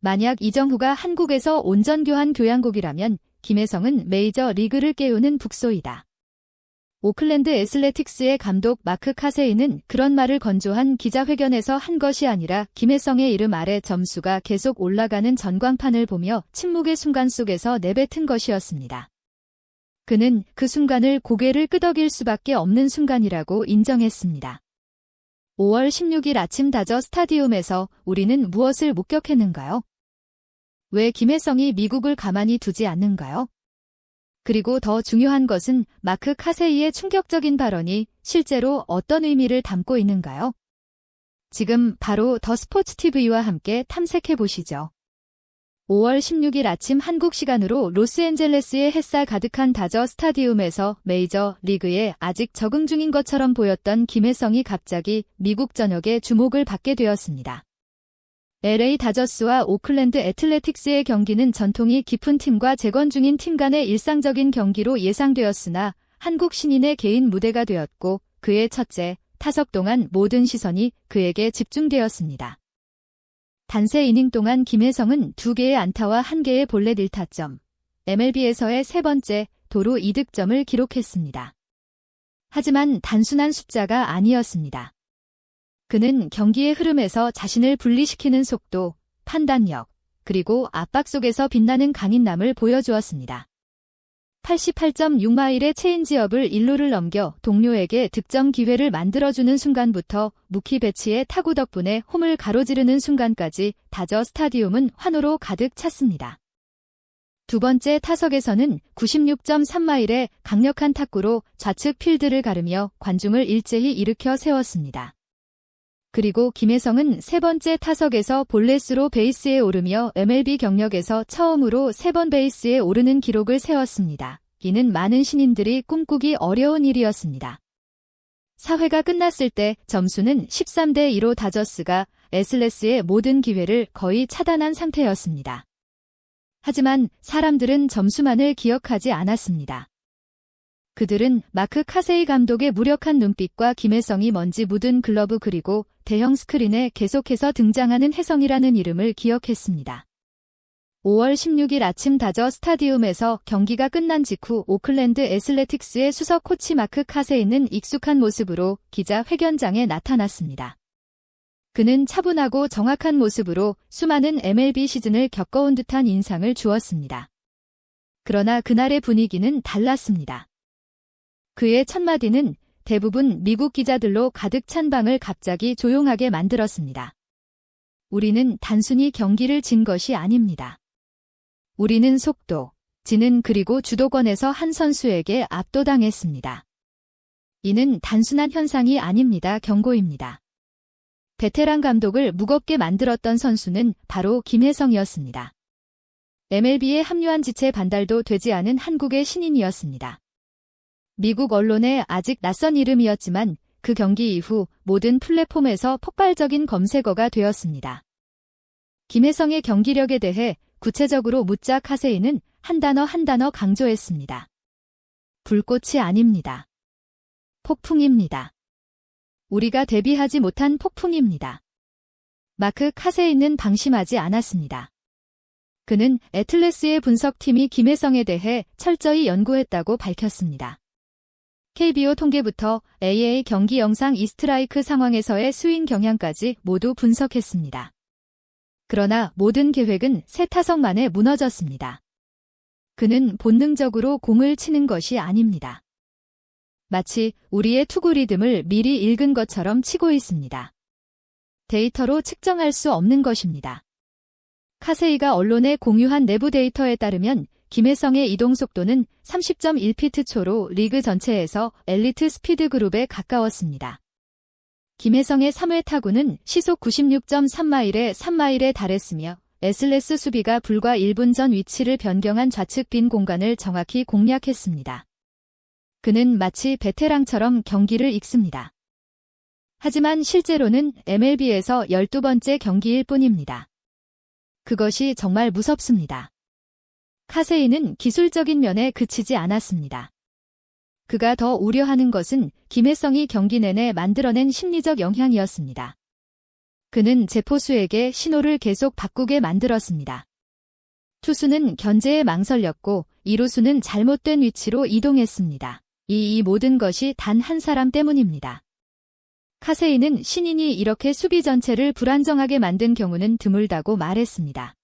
만약 이정후가 한국에서 온전교환 교양국이라면 김혜성은 메이저 리그를 깨우는 북소이다. 오클랜드 애슬레틱스의 감독 마크 카세이는 그런 말을 건조한 기자회견에서 한 것이 아니라 김혜성의 이름 아래 점수가 계속 올라가는 전광판을 보며 침묵의 순간 속에서 내뱉은 것이었습니다. 그는 그 순간을 고개를 끄덕일 수밖에 없는 순간이라고 인정했습니다. 5월 16일 아침 다저 스타디움에서 우리는 무엇을 목격했는가요? 왜 김혜성이 미국을 가만히 두지 않는가요? 그리고 더 중요한 것은 마크 카세이의 충격적인 발언이 실제로 어떤 의미를 담고 있는가요? 지금 바로 더 스포츠 TV와 함께 탐색해 보시죠. 5월 16일 아침 한국 시간으로 로스앤젤레스의 햇살 가득한 다저 스타디움에서 메이저 리그에 아직 적응 중인 것처럼 보였던 김혜성이 갑자기 미국 전역에 주목을 받게 되었습니다. LA 다저스와 오클랜드 애틀레틱스의 경기는 전통이 깊은 팀과 재건 중인 팀 간의 일상적인 경기로 예상되었으나 한국 신인의 개인 무대가 되었고 그의 첫째 타석 동안 모든 시선이 그에게 집중되었습니다. 단세 이닝 동안 김혜성은 2개의 안타와 1개의 볼넷 1타점, MLB에서의 세 번째 도루 2득점을 기록했습니다. 하지만 단순한 숫자가 아니었습니다. 그는 경기의 흐름에서 자신을 분리시키는 속도, 판단력, 그리고 압박 속에서 빛나는 강인함을 보여주었습니다. 88.6마일의 체인지업을 1루를 넘겨 동료에게 득점 기회를 만들어주는 순간부터 무키 배치의 타구 덕분에 홈을 가로지르는 순간까지 다저 스타디움은 환호로 가득 찼습니다. 두 번째 타석에서는 96.3마일의 강력한 탁구로 좌측 필드를 가르며 관중을 일제히 일으켜 세웠습니다. 그리고 김혜성은 세 번째 타석에서 볼넷으로 베이스에 오르며 MLB 경력에서 처음으로 3번 베이스에 오르는 기록을 세웠습니다. 이는 많은 신인들이 꿈꾸기 어려운 일이었습니다. 4회가 끝났을 때 점수는 13대2로 다저스가 애슬레스의 모든 기회를 거의 차단한 상태였습니다. 하지만 사람들은 점수만을 기억하지 않았습니다. 그들은 마크 카세이 감독의 무력한 눈빛과 김혜성이 먼지 묻은 글러브 그리고 대형 스크린에 계속해서 등장하는 혜성이라는 이름을 기억했습니다. 5월 16일 아침 다저 스타디움에서 경기가 끝난 직후 오클랜드 애슬레틱스의 수석 코치 마크 카세이는 익숙한 모습으로 기자회견장에 나타났습니다. 그는 차분하고 정확한 모습으로 수많은 MLB 시즌을 겪어온 듯한 인상을 주었습니다. 그러나 그날의 분위기는 달랐습니다. 그의 첫 마디는 대부분 미국 기자들로 가득 찬 방을 갑자기 조용하게 만들었습니다. 우리는 단순히 경기를 진 것이 아닙니다. 우리는 속도, 지능 그리고 주도권에서 한 선수에게 압도당했습니다. 이는 단순한 현상이 아닙니다. 경고입니다. 베테랑 감독을 무겁게 만들었던 선수는 바로 김혜성이었습니다. MLB에 합류한 지 채 반달도 되지 않은 한국의 신인이었습니다. 미국 언론에 아직 낯선 이름이었지만 그 경기 이후 모든 플랫폼에서 폭발적인 검색어가 되었습니다. 김혜성의 경기력에 대해 구체적으로 묻자 카세이는 한 단어 강조했습니다. 불꽃이 아닙니다. 폭풍입니다. 우리가 대비하지 못한 폭풍입니다. 마크 카세이는 방심하지 않았습니다. 그는 애틀레스의 분석팀이 김혜성에 대해 철저히 연구했다고 밝혔습니다. KBO 통계부터 AA 경기 영상 2스트라이크 상황에서의 스윙 경향까지 모두 분석했습니다. 그러나 모든 계획은 세 타석 만에 무너졌습니다. 그는 본능적으로 공을 치는 것이 아닙니다. 마치 우리의 투구 리듬을 미리 읽은 것처럼 치고 있습니다. 데이터로 측정할 수 없는 것입니다. 카세이가 언론에 공유한 내부 데이터에 따르면 김혜성의 이동 속도는 30.1피트초로 리그 전체에서 엘리트 스피드 그룹에 가까웠습니다. 김혜성의 3회 타구는 시속 96.3마일에 3마일에 달했으며 애슬레스 수비가 불과 1분 전 위치를 변경한 좌측 빈 공간을 정확히 공략했습니다. 그는 마치 베테랑처럼 경기를 읽습니다. 하지만 실제로는 MLB에서 12번째 경기일 뿐입니다. 그것이 정말 무섭습니다. 카세이는 기술적인 면에 그치지 않았습니다. 그가 더 우려하는 것은 김혜성이 경기 내내 만들어낸 심리적 영향이었습니다. 그는 제포수에게 신호를 계속 바꾸게 만들었습니다. 투수는 견제에 망설였고 이루수는 잘못된 위치로 이동했습니다. 이 모든 것이 단 한 사람 때문입니다. 카세이는 신인이 이렇게 수비 전체를 불안정하게 만든 경우는 드물다고 말했습니다.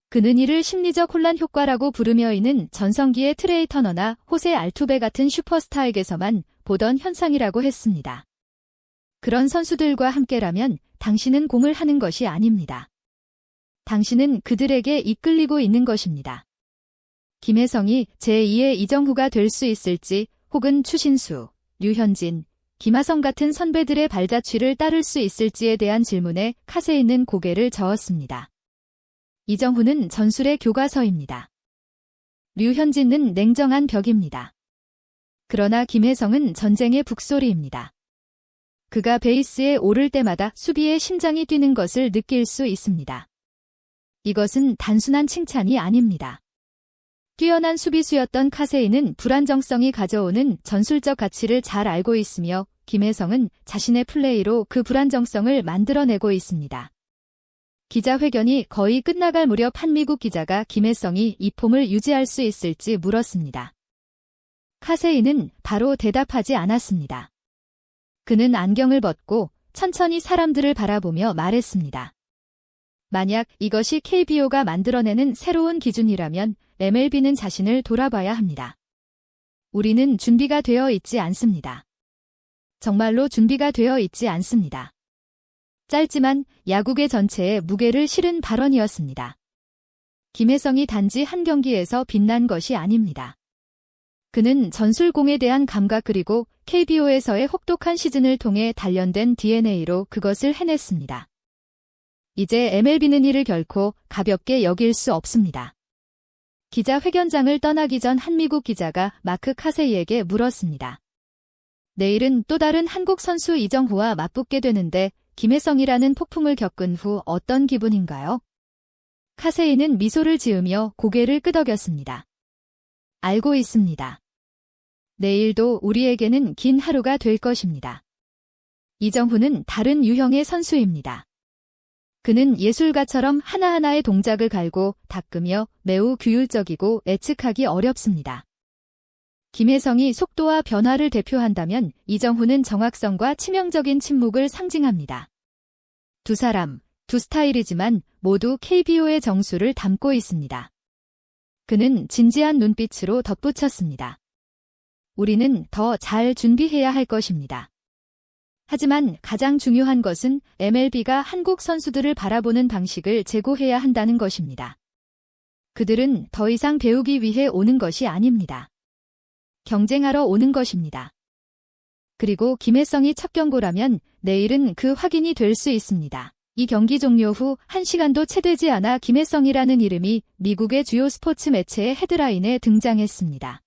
그는 이를 심리적 혼란 효과라고 부르며 이는 전성기의 트레이 터너나 호세 알투베 같은 슈퍼스타에게서만 보던 현상이라고 했습니다. 그런 선수들과 함께라면 당신은 공을 하는 것이 아닙니다. 당신은 그들에게 이끌리고 있는 것입니다. 김혜성이 제2의 이정후가 될 수 있을지 혹은 추신수, 류현진, 김하성 같은 선배들의 발자취를 따를 수 있을지에 대한 질문에 카세이는 고개를 저었습니다. 이정후는 전술의 교과서입니다. 류현진은 냉정한 벽입니다. 그러나 김혜성은 전쟁의 북소리입니다. 그가 베이스에 오를 때마다 수비의 심장이 뛰는 것을 느낄 수 있습니다. 이것은 단순한 칭찬이 아닙니다. 뛰어난 수비수였던 카세이는 불안정성이 가져오는 전술적 가치를 잘 알고 있으며 김혜성은 자신의 플레이로 그 불안정성을 만들어내고 있습니다. 기자회견이 거의 끝나갈 무렵 한 미국 기자가 김혜성이 이 폼을 유지할 수 있을지 물었습니다. 카세이는 바로 대답하지 않았습니다. 그는 안경을 벗고 천천히 사람들을 바라보며 말했습니다. 만약 이것이 KBO가 만들어내는 새로운 기준이라면 MLB는 자신을 돌아봐야 합니다. 우리는 준비가 되어 있지 않습니다. 정말로 준비가 되어 있지 않습니다. 짧지만 야구계 전체에 무게를 실은 발언이었습니다. 김혜성이 단지 한 경기에서 빛난 것이 아닙니다. 그는 전술공에 대한 감각 그리고 KBO에서의 혹독한 시즌을 통해 단련된 DNA로 그것을 해냈습니다. 이제 MLB는 이를 결코 가볍게 여길 수 없습니다. 기자회견장을 떠나기 전 한 미국 기자가 마크 카세이에게 물었습니다. 내일은 또 다른 한국 선수 이정후와 맞붙게 되는데 김혜성이라는 폭풍을 겪은 후 어떤 기분인가요? 카세이는 미소를 지으며 고개를 끄덕였습니다. 알고 있습니다. 내일도 우리에게는 긴 하루가 될 것입니다. 이정후는 다른 유형의 선수입니다. 그는 예술가처럼 하나하나의 동작을 갈고 닦으며 매우 규율적이고 예측하기 어렵습니다. 김혜성이 속도와 변화를 대표한다면 이정후는 정확성과 치명적인 침묵을 상징합니다. 두 사람, 두 스타일이지만 모두 KBO의 정수를 담고 있습니다. 그는 진지한 눈빛으로 덧붙였습니다. 우리는 더 잘 준비해야 할 것입니다. 하지만 가장 중요한 것은 MLB가 한국 선수들을 바라보는 방식을 제고해야 한다는 것입니다. 그들은 더 이상 배우기 위해 오는 것이 아닙니다. 경쟁하러 오는 것입니다. 그리고 김혜성이 첫 경고라면 내일은 그 확인이 될 수 있습니다. 이 경기 종료 후 1시간도 채 되지 않아 김혜성이라는 이름이 미국의 주요 스포츠 매체의 헤드라인에 등장했습니다.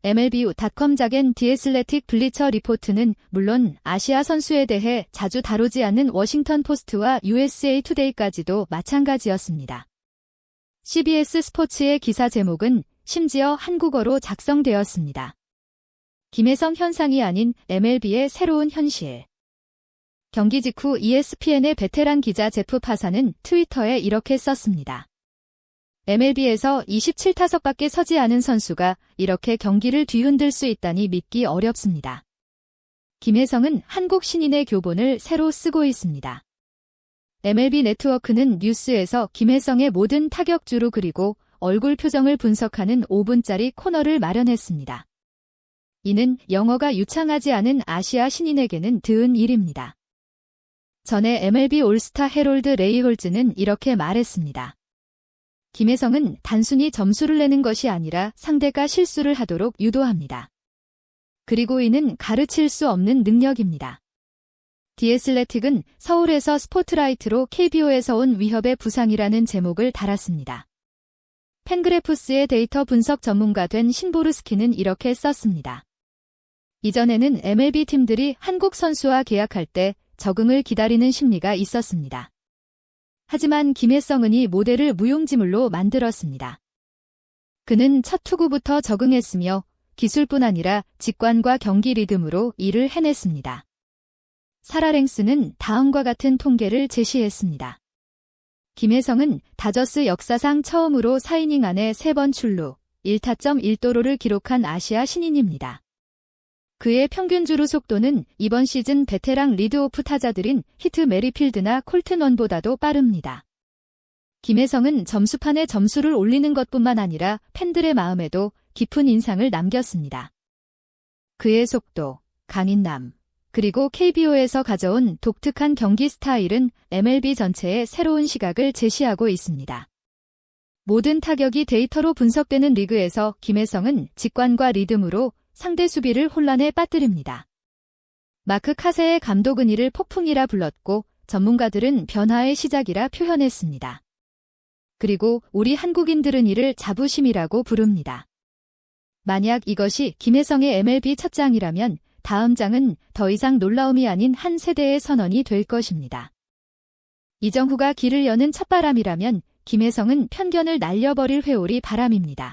MLB.com 작엔 디 애슬레틱 블리처 리포트는 물론 아시아 선수에 대해 자주 다루지 않는 워싱턴 포스트와 USA 투데이까지도 마찬가지였습니다. CBS 스포츠의 기사 제목은 심지어 한국어로 작성되었습니다. 김혜성 현상이 아닌 MLB의 새로운 현실. 경기 직후 ESPN의 베테랑 기자 제프 파사는 트위터에 이렇게 썼습니다. MLB에서 27타석밖에 서지 않은 선수가 이렇게 경기를 뒤흔들 수 있다니 믿기 어렵습니다. 김혜성은 한국 신인의 교본을 새로 쓰고 있습니다. MLB 네트워크는 뉴스에서 김혜성의 모든 타격주로 그리고 얼굴 표정을 분석하는 5분짜리 코너를 마련했습니다. 이는 영어가 유창하지 않은 아시아 신인에게는 드은 일입니다. 전에 MLB 올스타 헤롤드 레이 홀즈는 이렇게 말했습니다. 김혜성은 단순히 점수를 내는 것이 아니라 상대가 실수를 하도록 유도합니다. 그리고 이는 가르칠 수 없는 능력입니다. 디 애슬레틱은 서울에서 스포트라이트로 KBO에서 온 위협의 부상이라는 제목을 달았습니다. 팬그래프스의 데이터 분석 전문가 된 신보르스키는 이렇게 썼습니다. 이전에는 MLB 팀들이 한국 선수와 계약할 때 적응을 기다리는 심리가 있었습니다. 하지만 김혜성은 이 모델을 무용지물로 만들었습니다. 그는 첫 투구부터 적응했으며 기술뿐 아니라 직관과 경기 리듬으로 이를 해냈습니다. 사라 랭스는 다음과 같은 통계를 제시했습니다. 김혜성은 다저스 역사상 처음으로 4이닝 안에 3번 출루, 1타점 1도루를 기록한 아시아 신인입니다. 그의 평균 주루 속도는 이번 시즌 베테랑 리드오프 타자들인 히트 메리필드나 콜튼 원보다도 빠릅니다. 김혜성은 점수판에 점수를 올리는 것뿐만 아니라 팬들의 마음에도 깊은 인상을 남겼습니다. 그의 속도, 강인남, 그리고 KBO에서 가져온 독특한 경기 스타일은 MLB 전체에 새로운 시각을 제시하고 있습니다. 모든 타격이 데이터로 분석되는 리그에서 김혜성은 직관과 리듬으로 상대 수비를 혼란에 빠뜨립니다. 마크 카세의 감독은 이를 폭풍이라 불렀고 전문가들은 변화의 시작이라 표현했습니다. 그리고 우리 한국인들은 이를 자부심이라고 부릅니다. 만약 이것이 김혜성의 MLB 첫 장이라면 다음 장은 더 이상 놀라움이 아닌 한 세대의 선언이 될 것입니다. 이정후가 길을 여는 첫바람이라면 김혜성은 편견을 날려버릴 회오리 바람입니다.